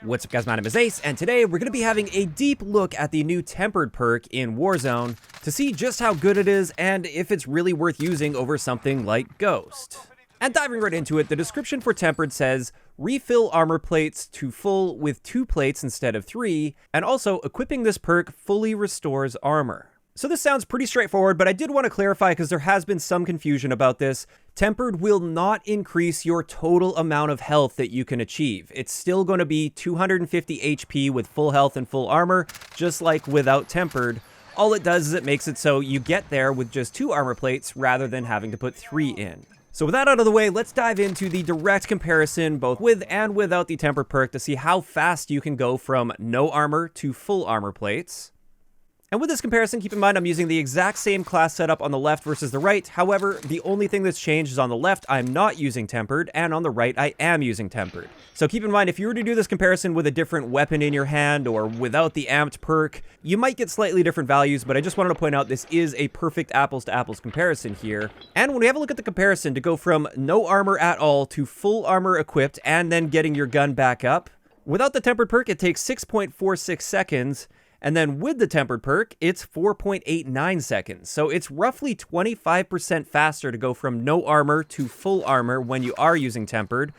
What's up guys, my name is Ace, and today we're going to be having a deep look at the new Tempered perk in Warzone to see just how good it is and if it's really worth using over something like Ghost. And diving right into it, the description for Tempered says, refill armor plates to full with 2 plates instead of 3, and also equipping this perk fully restores armor. So this sounds pretty straightforward, but I did want to clarify because there has been some confusion about this. Tempered will not increase your total amount of health that you can achieve. It's still going to be 250 HP with full health and full armor, just like without Tempered. All it does is it makes it so you get there with just 2 armor plates rather than having to put 3 in. So with that out of the way, let's dive into the direct comparison both with and without the Tempered perk to see how fast you can go from no armor to full armor plates. And with this comparison, keep in mind I'm using the exact same class setup on the left versus the right. However, the only thing that's changed is on the left, I'm not using Tempered, and on the right, I am using Tempered. So keep in mind, if you were to do this comparison with a different weapon in your hand or without the amped perk, you might get slightly different values, but I just wanted to point out this is a perfect apples to apples comparison here. And when we have a look at the comparison to go from no armor at all to full armor equipped and then getting your gun back up, without the Tempered perk, it takes 6.46 seconds. And then with the Tempered perk, it's 4.89 seconds. So it's roughly 25% faster to go from no armor to full armor when you are using Tempered,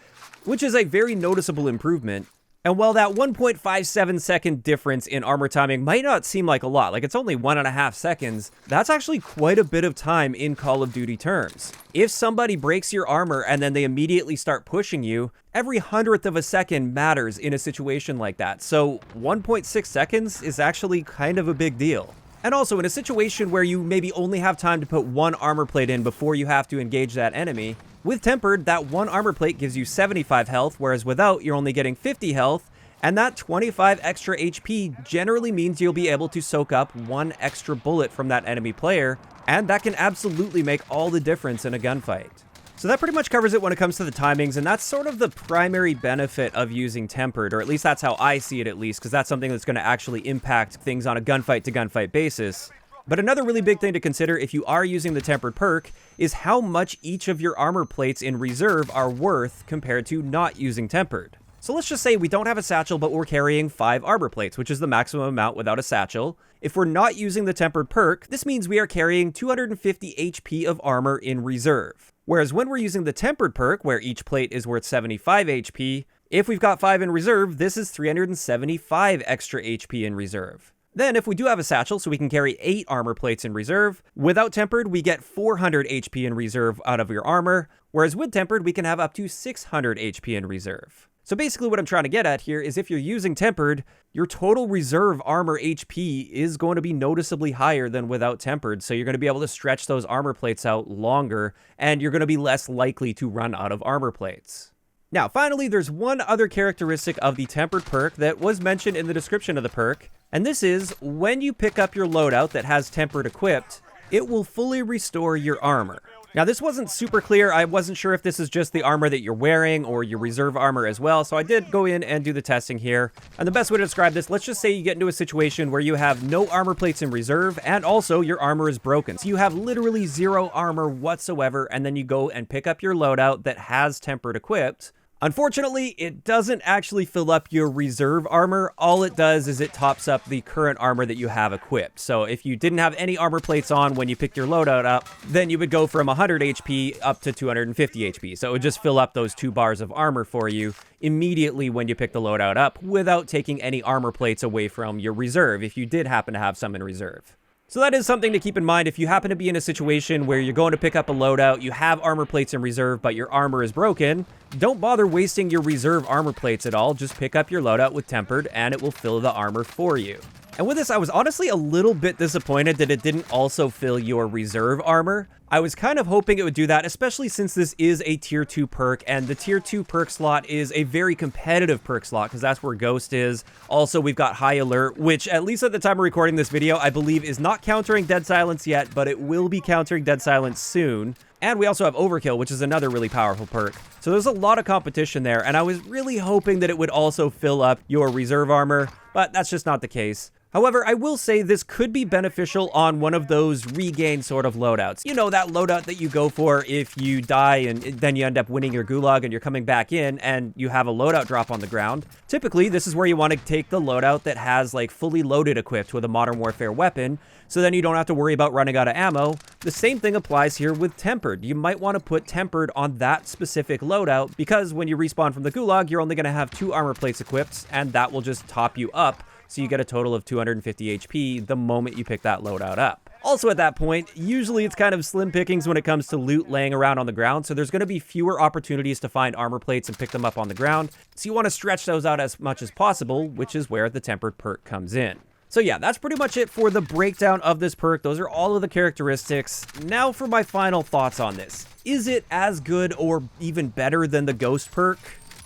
which is a very noticeable improvement. And while that 1.57 second difference in armor timing might not seem like a lot, like it's only 1.5 seconds, that's actually quite a bit of time in Call of Duty terms. If somebody breaks your armor and then they immediately start pushing you, every 100th of a second matters in a situation like that. So 1.6 seconds is actually kind of a big deal. And also in a situation where you maybe only have time to put 1 armor plate in before you have to engage that enemy, with Tempered, that 1 armor plate gives you 75 health, whereas without, you're only getting 50 health, and that 25 extra HP generally means you'll be able to soak up 1 extra bullet from that enemy player, and that can absolutely make all the difference in a gunfight. So that pretty much covers it when it comes to the timings, and that's sort of the primary benefit of using Tempered, or at least that's how I see it at least, because that's something that's going to actually impact things on a gunfight to gunfight basis. But another really big thing to consider if you are using the Tempered perk is how much each of your armor plates in reserve are worth compared to not using Tempered. So let's just say we don't have a satchel, but we're carrying 5 armor plates, which is the maximum amount without a satchel. If we're not using the Tempered perk, this means we are carrying 250 HP of armor in reserve. Whereas when we're using the Tempered perk, where each plate is worth 75 HP, if we've got 5 in reserve, this is 375 extra HP in reserve. Then if we do have a satchel, so we can carry 8 armor plates in reserve, without Tempered, we get 400 HP in reserve out of your armor, whereas with Tempered, we can have up to 600 HP in reserve. So basically what I'm trying to get at here is if you're using Tempered, your total reserve armor HP is going to be noticeably higher than without Tempered, so you're going to be able to stretch those armor plates out longer, and you're going to be less likely to run out of armor plates. Now, finally, there's one other characteristic of the Tempered perk that was mentioned in the description of the perk, and this is when you pick up your loadout that has Tempered equipped, it will fully restore your armor. Now, this wasn't super clear. I wasn't sure if this is just the armor that you're wearing or your reserve armor as well, so I did go in and do the testing here. And the best way to describe this, let's just say you get into a situation where you have no armor plates in reserve, and also your armor is broken. So you have literally 0 armor whatsoever, and then you go and pick up your loadout that has Tempered equipped. Unfortunately, it doesn't actually fill up your reserve armor. All it does is it tops up the current armor that you have equipped. So if you didn't have any armor plates on when you picked your loadout up, then you would go from 100 HP up to 250 HP. So it would just fill up those 2 bars of armor for you immediately when you pick the loadout up without taking any armor plates away from your reserve if you did happen to have some in reserve. So that is something to keep in mind if you happen to be in a situation where you're going to pick up a loadout, you have armor plates in reserve, but your armor is broken. Don't bother wasting your reserve armor plates at all. Just pick up your loadout with Tempered and it will fill the armor for you. And with this, I was honestly a little bit disappointed that it didn't also fill your reserve armor. I was kind of hoping it would do that, especially since this is a tier 2 perk, and the tier 2 perk slot is a very competitive perk slot, because that's where Ghost is. Also, we've got High Alert, which, at least at the time of recording this video, I believe is not countering Dead Silence yet, but it will be countering Dead Silence soon. And we also have Overkill, which is another really powerful perk. So there's a lot of competition there, and I was really hoping that it would also fill up your reserve armor, but that's just not the case. However, I will say this could be beneficial on one of those regain sort of loadouts. You know, that loadout that you go for if you die and then you end up winning your gulag and you're coming back in and you have a loadout drop on the ground. Typically, this is where you want to take the loadout that has like fully loaded equipped with a Modern Warfare weapon, so then you don't have to worry about running out of ammo. The same thing applies here with Tempered. You might want to put Tempered on that specific loadout because when you respawn from the gulag, you're only going to have 2 armor plates equipped and that will just top you up. So you get a total of 250 HP the moment you pick that loadout up. Also at that point, usually it's kind of slim pickings when it comes to loot laying around on the ground, so there's going to be fewer opportunities to find armor plates and pick them up on the ground. So you want to stretch those out as much as possible, which is where the Tempered perk comes in. So yeah, that's pretty much it for the breakdown of this perk. Those are all of the characteristics. Now for my final thoughts on this. Is it as good or even better than the Ghost perk?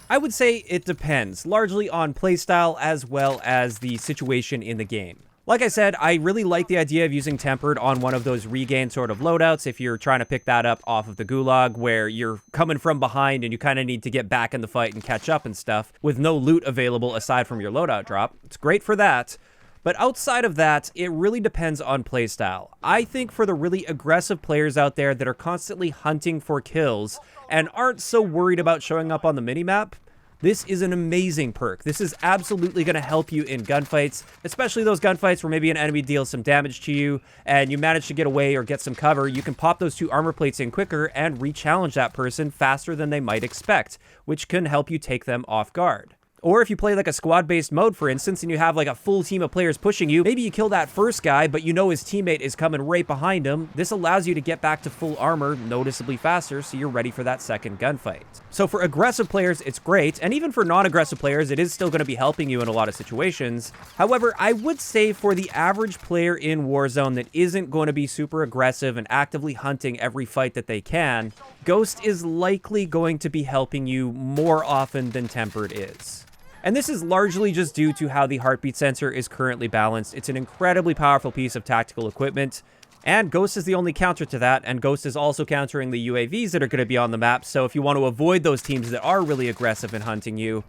I would say it depends, largely on playstyle as well as the situation in the game. Like I said, I really like the idea of using Tempered on one of those regain sort of loadouts if you're trying to pick that up off of the gulag where you're coming from behind and you kind of need to get back in the fight and catch up and stuff with no loot available aside from your loadout drop. It's great for that. But outside of that, it really depends on playstyle. I think for the really aggressive players out there that are constantly hunting for kills and aren't so worried about showing up on the minimap, this is an amazing perk. This is absolutely going to help you in gunfights, especially those gunfights where maybe an enemy deals some damage to you and you manage to get away or get some cover. You can pop those 2 armor plates in quicker and re-challenge that person faster than they might expect, which can help you take them off guard. Or if you play like a squad-based mode, for instance, and you have like a full team of players pushing you, maybe you kill that first guy, but you know his teammate is coming right behind him. This allows you to get back to full armor noticeably faster, so you're ready for that second gunfight. So for aggressive players, it's great, and even for non-aggressive players, it is still going to be helping you in a lot of situations. However, I would say for the average player in Warzone that isn't going to be super aggressive and actively hunting every fight that they can, Ghost is likely going to be helping you more often than Tempered is. And this is largely just due to how the heartbeat sensor is currently balanced. It's an incredibly powerful piece of tactical equipment, and Ghost is the only counter to that, and Ghost is also countering the UAVs that are going to be on the map, so if you want to avoid those teams that are really aggressive in hunting you,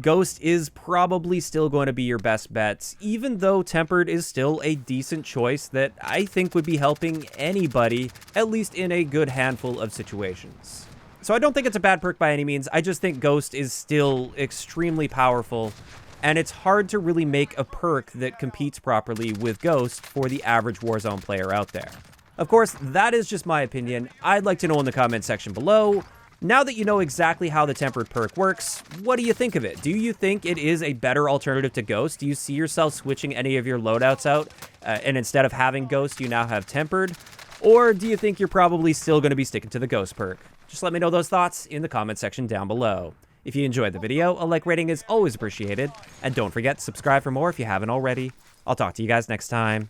Ghost is probably still going to be your best bet, even though Tempered is still a decent choice that I think would be helping anybody, at least in a good handful of situations. So I don't think it's a bad perk by any means. I just think Ghost is still extremely powerful, and it's hard to really make a perk that competes properly with Ghost for the average Warzone player out there. Of course, that is just my opinion. I'd like to know in the comment section below. Now that you know exactly how the Tempered perk works, what do you think of it? Do you think it is a better alternative to Ghost? Do you see yourself switching any of your loadouts out, and instead of having Ghost, you now have Tempered? Or do you think you're probably still going to be sticking to the Ghost perk? Just let me know those thoughts in the comment section down below. If you enjoyed the video, a like rating is always appreciated. And don't forget to subscribe for more if you haven't already. I'll talk to you guys next time.